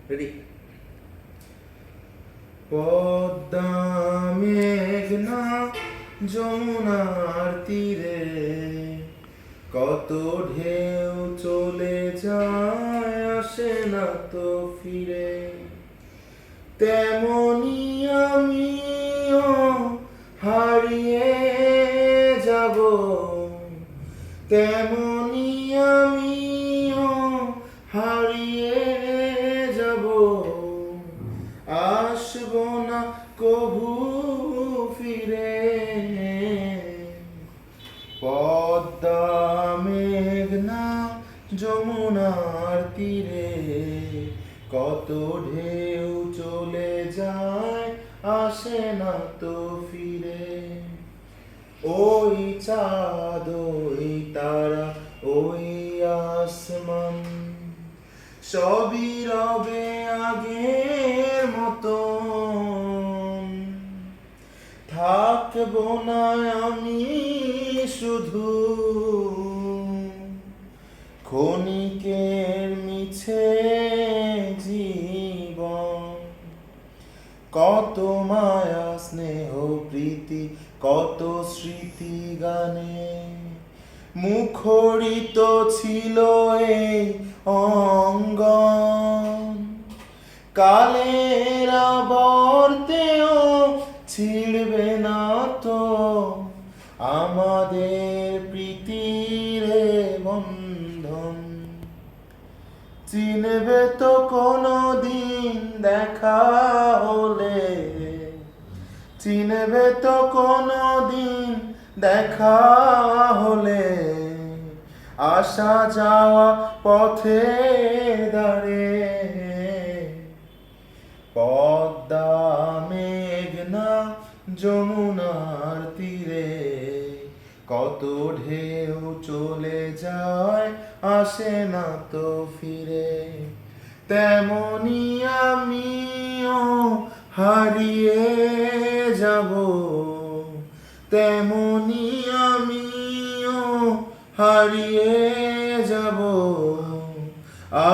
Ready? Padma মেঘনা যমুনার তীরে কত ঢেউ চলে যায়, আসে না তো ফিরে। তেমনি আমিও হারিয়ে যাব, তেমনি আমিও হারিয়ে যাব, আসবো না কভু ফিরে। পদ্মা মেঘনা যমুনার তীরে কত ঢেউ চলে যায়, আসে না তো ফিরে। ওই চাঁদ ওই তারা ওই আসমান সবই রবে আগের মতন। থাকবো না আমি শুধু ক্ষণিকের মিছে জীবন। কত মায়া স্নেহ প্রীতি কত স্মৃতি গানে মুখরিত ছিল এই অঙ্গন। কালের আবর্তেও ছিড়বে না তো আমাদের প্রীতির বন্ধন। চিনবে তো কোনো দিন দেখা হলে, চিনবে তো কোনো দিন দেখা হলে, আসা যাওয়া পথে দাঁড়ে। পদ্মা মেঘনা যমুনার তীরে কত ঢেউ চলে যায়, আসে না তো ফিরে। তেমনি আমিও হারিয়ে যাব, তেমনি আমিও হারিয়ে যাব,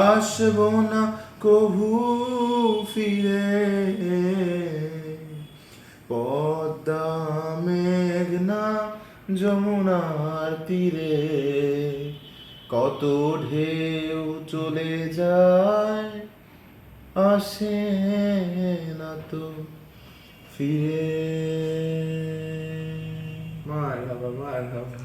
আসবো না কভু ফিরে। পদ্মা মেঘনা যমুনার তীরে কত ঢেউ চলে যায়, আসে না তো ফিরে। মারহাবা মারহাবা।